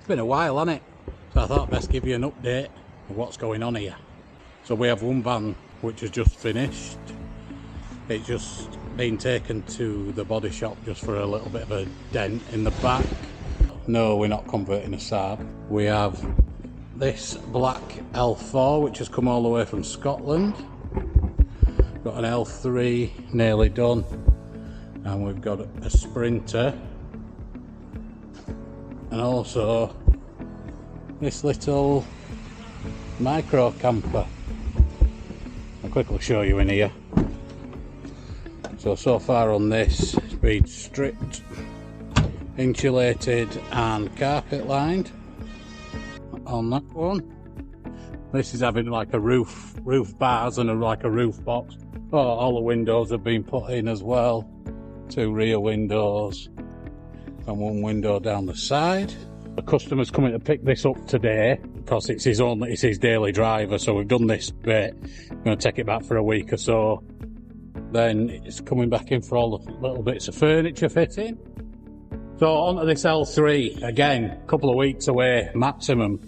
been a while, hasn't it? So I thought I'd best give you an update of what's going on here. So we have one van which has just finished. It's just been taken to the body shop just for a little bit of a dent in the back. No, we're not converting a Saab. We have this black L4 which has come all the way from Scotland. Got an L3 nearly done, and we've got a Sprinter, and also this little micro camper. I'll quickly show you in here. So far on this, it's been stripped, insulated and carpet lined. On that one, this is having like a roof bars and like a roof box. Oh, all the windows have been put in as well. 2 rear windows and 1 window down the side. The customer's coming to pick this up today because it's his daily driver, so we've done this bit. I'm going to take it back for a week or so. Then it's coming back in for all the little bits of furniture fitting. So onto this L3, again, a couple of weeks away maximum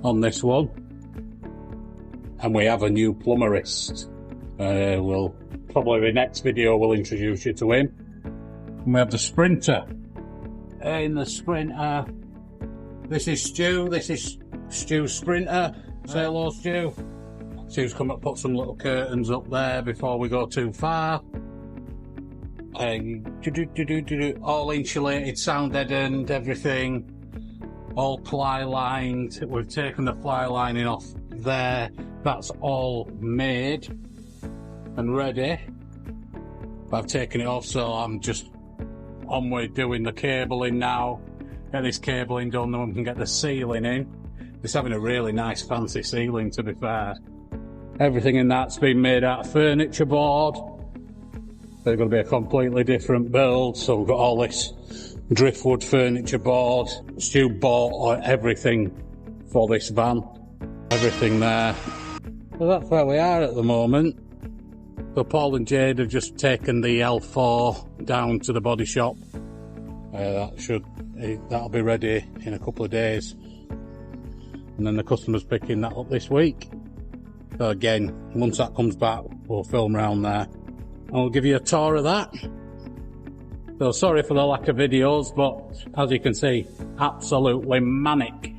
on this one. And we have a new plumberist. We'll probably the next video we'll introduce you to him. And we have the Sprinter. In the Sprinter, this is Stu. This is Stu's Sprinter. Say hello, Stu. Stu's come up, put some little curtains up there before we go too far. All insulated, sound deadened, everything. All ply lined. We've taken the ply lining off there. That's all made and ready. But I've taken it off, so I'm just on with doing the cabling now. Get this cabling done, then we can get the ceiling in. It's having a really nice fancy ceiling, to be fair. Everything in that's been made out of furniture board. They're going to be a completely different build, so we've got all this driftwood furniture board. Stu bought everything for this van. Everything there. So that's where we are at the moment. So Paul and Jade have just taken the L4 down to the body shop. That'll be ready in a couple of days. And then the customer's picking that up this week. So again, once that comes back, we'll film around there. And we'll give you a tour of that. So sorry for the lack of videos, but as you can see, absolutely manic.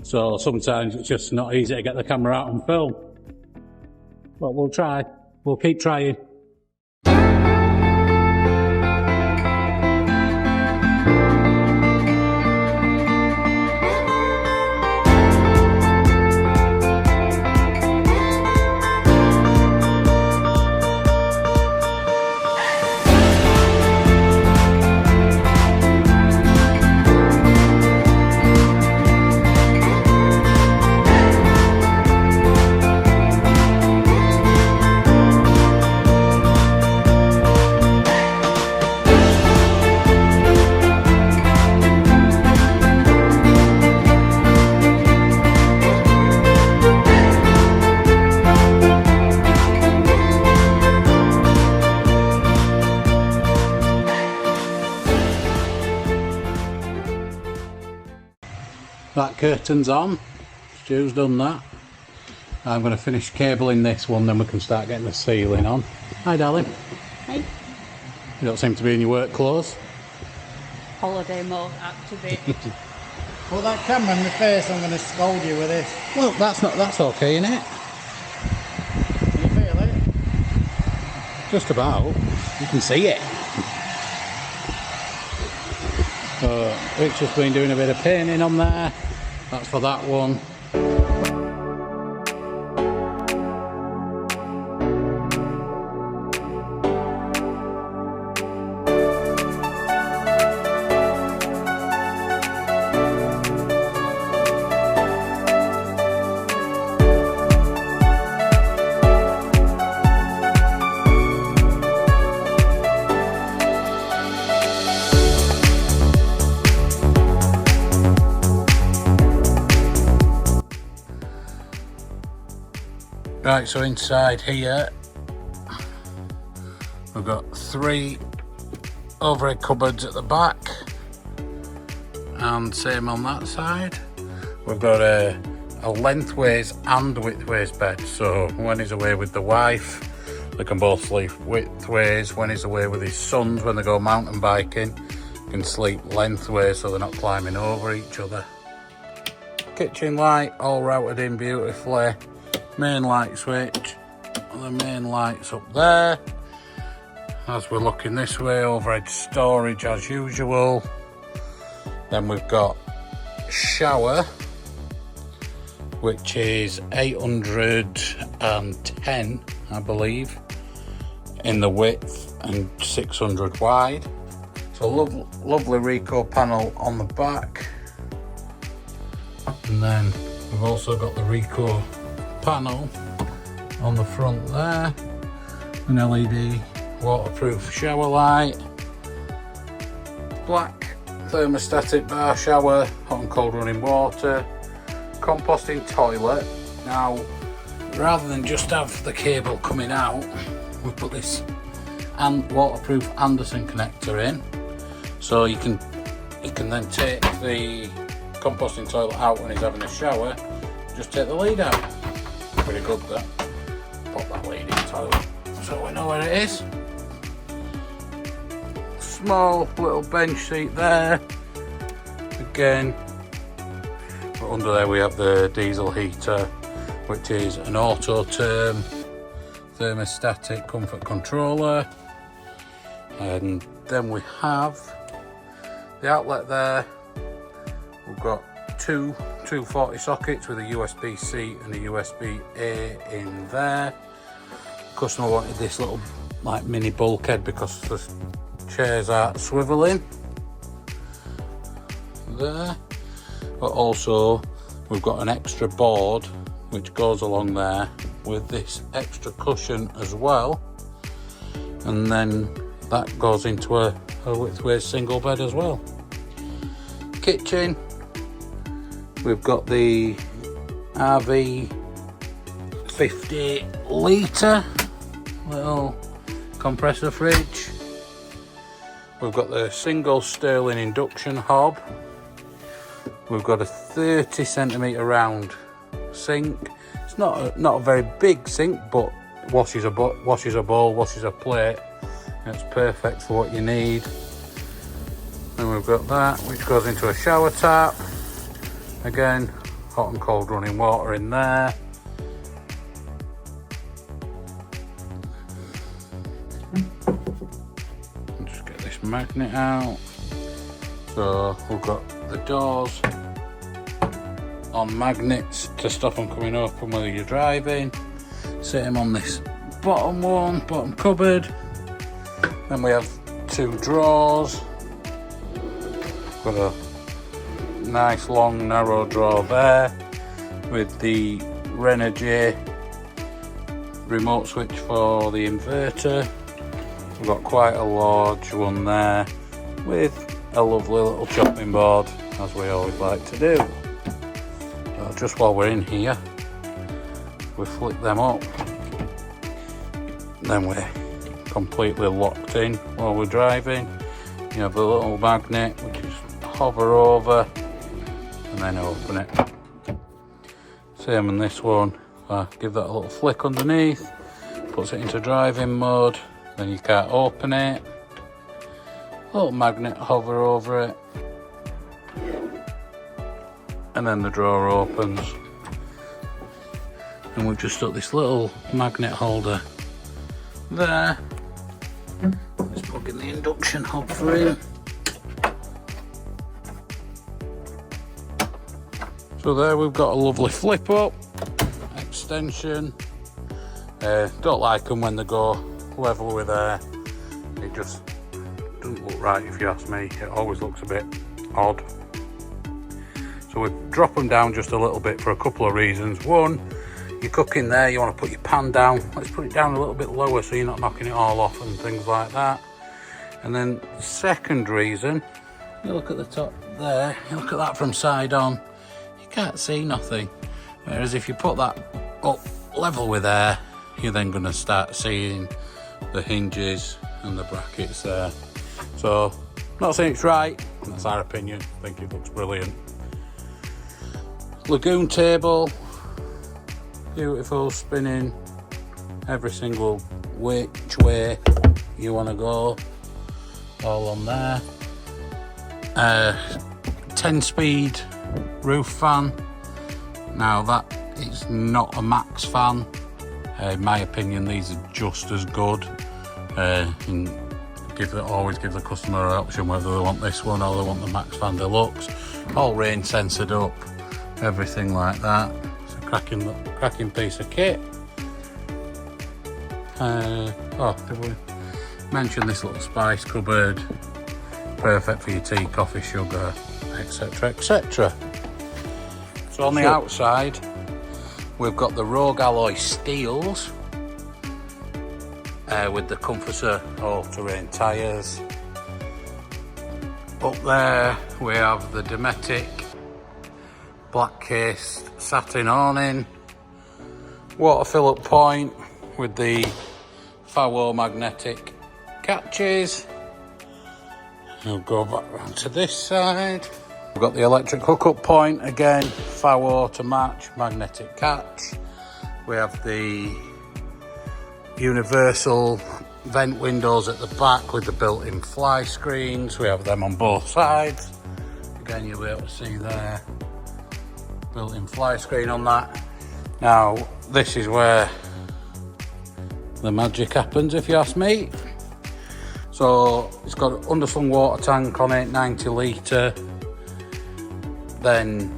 So sometimes it's just not easy to get the camera out and film. But we'll try. We'll keep trying. That curtain's on. Stu's done that. I'm going to finish cabling this one, then we can start getting the ceiling on. Hi, darling. Hi. You don't seem to be in your work clothes. Holiday mode activated. Put that camera in my face, I'm going to scold you with this. Well, that's okay, isn't it? Can you feel it? Just about. You can see it. So, Rick's just been doing a bit of painting on there. That's for that one. Right, so inside here we've got 3 overhead cupboards at the back, and same on that side. We've got a lengthways and widthways bed, so when he's away with the wife they can both sleep widthways. When he's away with his sons, when they go mountain biking, they can sleep lengthways so they're not climbing over each other. Kitchen light all routed in beautifully. Main light switch, and the main light's up there. As we're looking this way, overhead storage as usual. Then we've got shower, which is 810, I believe, in the width and 600 wide. So lovely Ricoh panel on the back. And then we've also got the Ricoh panel on the front there. An LED waterproof shower light. Black thermostatic bar shower, hot and cold running water. Composting toilet. Now, rather than just have the cable coming out, we put this waterproof Anderson connector in, so you can then take the composting toilet out when he's having a shower. Just take the lead out. Pretty good that. Pop that lead in the toilet so we know where it is. Small little bench seat there. Again. Under there we have the diesel heater, which is an auto term thermostatic comfort controller. And then we have the outlet there. We've got two 240 sockets with a USB-C and a USB-A in there. The customer wanted this little like mini bulkhead because the chairs are swivelling there. But also we've got an extra board which goes along there with this extra cushion as well, and then that goes into a widthways single bed as well. Kitchen, we've got the RV 50 litre little compressor fridge. We've got the single Stirling induction hob. We've got a 30 centimetre round sink. It's not a very big sink, but washes a bowl, washes a plate. It's perfect for what you need. Then we've got that, which goes into a shower tap. Again, hot and cold running water in there. Just get this magnet out. So we've got the doors on magnets to stop them coming open while you're driving. Set them on this bottom cupboard. Then we have two drawers. Got a nice long narrow drawer there with the Renogy remote switch for the inverter. We've got quite a large one there with a lovely little chopping board, as we always like to do. So just while we're in here, we flick them up, then we're completely locked in while we're driving. You have the little magnet which is hover over and then open it. Same on this one. Give that a little flick underneath, puts it into driving mode, then you can't open it. Little magnet hover over it, and then the drawer opens. And we've just stuck this little magnet holder there. Let's plug in the induction hob for him. So there we've got a lovely flip up extension. Don't like them when they go level with air. It just doesn't look right, if you ask me. It always looks a bit odd. So we drop them down just a little bit for a couple of reasons. One, you're cooking there, you want to put your pan down. Let's put it down a little bit lower so you're not knocking it all off and things like that. And then the second reason, you look at the top there, you look at that from side on, you can't see nothing. Whereas if you put that up level with air, you're then going to start seeing the hinges and the brackets there. So Not saying it's right, that's our opinion. I think it looks brilliant. Lagoon table, beautiful, spinning every single which way you want to go, all on there. 10-speed roof fan. Now that is not a max fan. In my opinion, these are just as good. And always give the customer an option whether they want this one or they want the max fan deluxe. All rain censored up, everything like that. It's a cracking piece of kit. Did we mention this little spice cupboard? Perfect for your tea, coffee, sugar, etc, etc. So on the outside, we've got the Rogue alloy steels with the Comforter all-terrain tyres. Up there we have the Dometic black cased satin awning, water fill-up point with the Peugeot magnetic catches. We'll go back round to this side. We've got the electric hookup point again, Peugeot to match, magnetic catch. We have the universal vent windows at the back with the built-in fly screens. We have them on both sides. Again, you'll be able to see there, built-in fly screen on that. Now, this is where the magic happens, if you ask me. So it's got an underslung water tank on it, 90 litre. Then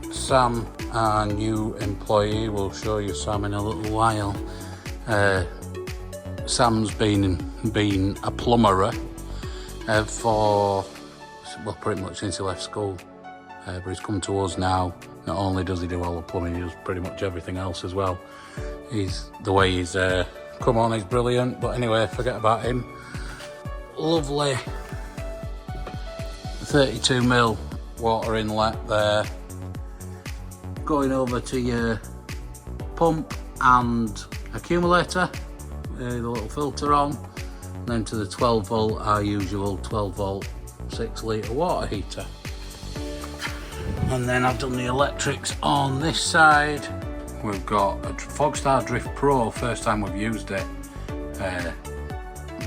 Sam, our new employee, will show you Sam in a little while. Sam's been a plumberer for, well, pretty much since he left school. But he's come to us now. Not only does he do all the plumbing, he does pretty much everything else as well. The way he's come on is brilliant. But anyway, forget about him. Lovely 32mm water inlet there. Going over to your pump and accumulator, the little filter on. Then to the 12 volt, our usual 12 volt 6 litre water heater. And then I've done the electrics on this side. We've got a Fogstar Drift Pro, first time we've used it.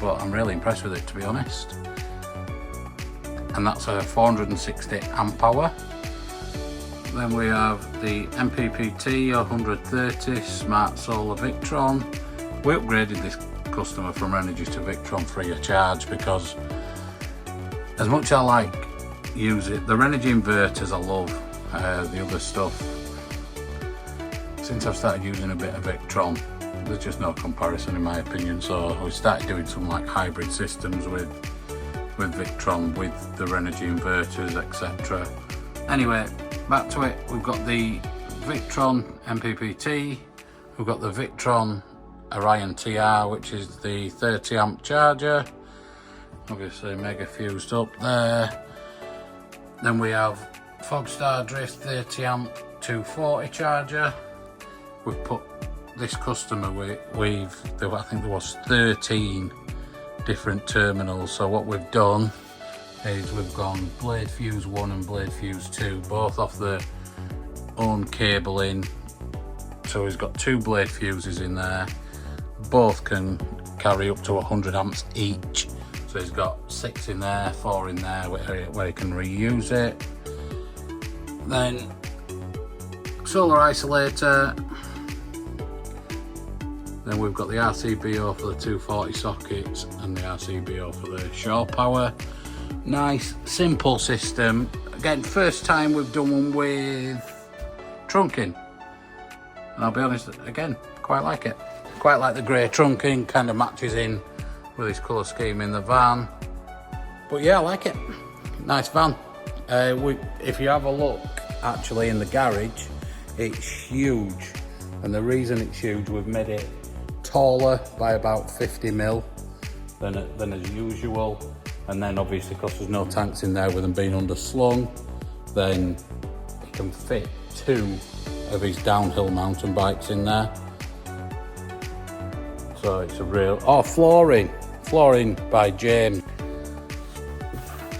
But I'm really impressed with it, to be honest. And that's a 460 amp hour. Then we have the MPPT 130 Smart Solar Victron. We upgraded this customer from Energy to Victron free of charge because as much as I like use it, the Energy inverters I love, the other stuff. Since I've started using a bit of Victron, there's just no comparison in my opinion. So we started doing some like hybrid systems with Victron, with the Energy inverters, etc. Anyway, back to it. We've got the Victron MPPT, we've got the Victron Orion TR, which is the 30 amp charger, obviously mega fused up there. Then we have Fogstar Drift 30 amp 240 charger. We've put this customer I think there was 13 different terminals. So what we've done is we've gone blade fuse 1 and blade fuse 2, both off the own cabling. So he's got 2 blade fuses in there. Both can carry up to 100 amps each. So he's got 6 in there, 4 in there where he can reuse it. Then solar isolator. Then we've got the RCBO for the 240 sockets and the RCBO for the shore power. Nice, simple system. Again, first time we've done one with trunking. And I'll be honest, again, quite like it. Quite like the grey trunking, kind of matches in with this colour scheme in the van. But yeah, I like it. Nice van. If you have a look actually in the garage, it's huge. And the reason it's huge, we've made it taller by about 50mm than as usual. And then obviously because there's no tanks in there with them being underslung, then it can fit 2 of his downhill mountain bikes in there. So it's a real, flooring by James.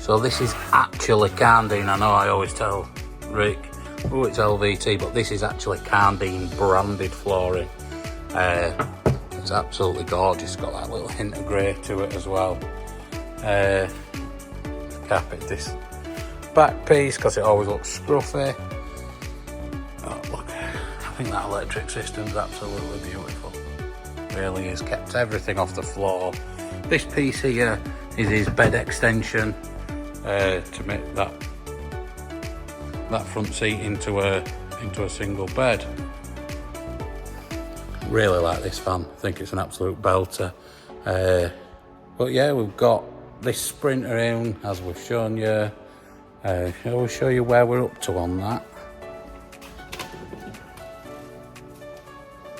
So this is actually Candine. I know I always tell Rick, oh, it's LVT, but this is actually Candine branded flooring. It's absolutely gorgeous. It's got that little hint of grey to it as well. Carpet this back piece because it always looks scruffy. Oh, look, I think that electric system's absolutely beautiful. Really is. Kept everything off the floor. This piece here is his bed extension to make that front seat into a single bed. Really like this van. I think it's an absolute belter. But yeah, we've got this Sprinter in, as we've shown you. Shall we show you where we're up to on that?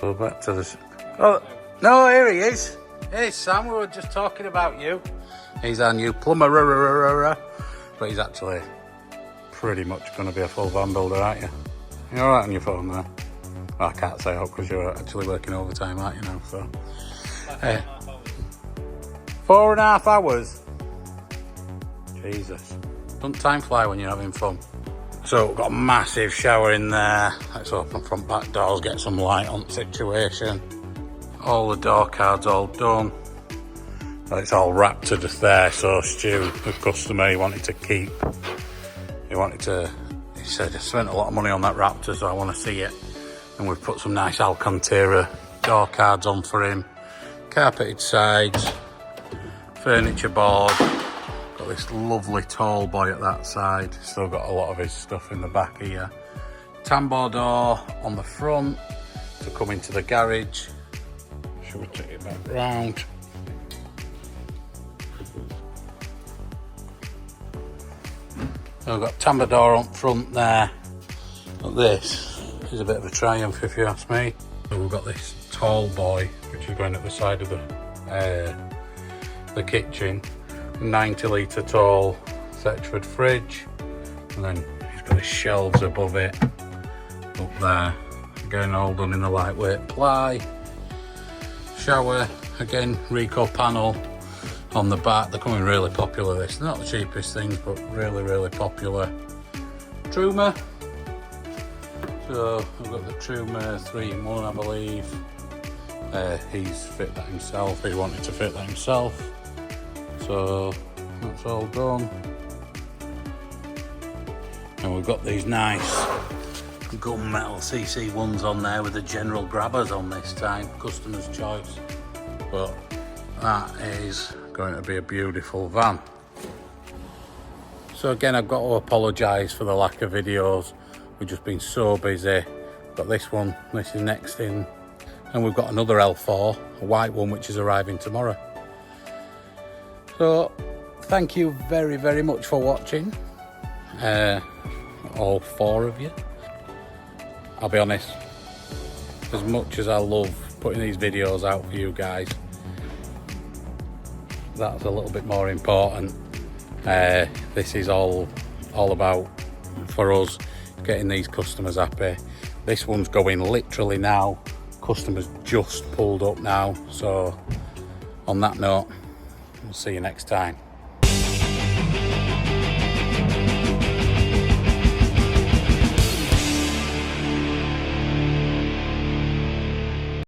Go back to the... Oh, no, here he is. Hey, Sam, we were just talking about you. He's our new plumber, but he's actually pretty much going to be a full van builder, aren't you? You're all right on your phone there? Well, I can't say up because you're actually working overtime, aren't you now? So, 4.5 hours. Jesus. Doesn't time fly when you're having fun? So we've got a massive shower in there. Let's open front back doors, get some light on the situation. All the door cards all done. It's all wrapped to just there. So Stu, the customer, he wanted to keep. He said, I spent a lot of money on that Raptor, so I want to see it. And we've put some nice Alcantara door cards on for him. Carpeted sides, furniture board. Got this lovely tall boy at that side. Still got a lot of his stuff in the back here. Tambour door on the front to come into the garage. Should we take it back round? So we've got tambour door on front there. But this is a bit of a triumph if you ask me. So we've got this tall boy which is going at the side of the kitchen. 90 litre tall Thetford fridge, and then he's got his shelves above it up there, again all done in the lightweight ply. Shower, again Rico panel on the back. They're coming really popular, this. They're not the cheapest things, but really popular. Truma, so I've got the Truma 3-in-1, I believe. He's fit that himself, he wanted to fit that himself. So that's all done. And we've got these nice gunmetal CC1s on there with the general grabbers on this time, customer's choice. But that is going to be a beautiful van. So again, I've got to apologise for the lack of videos. We've just been so busy. Got this one, this is next in. And we've got another L4, a white one, which is arriving tomorrow. So, thank you very much for watching, all 4 of you. I'll be honest, as much as I love putting these videos out for you guys, that's a little bit more important. This is all about, for us, getting these customers happy. This one's going literally now. Customers just pulled up now, so on that note, we'll see you next time.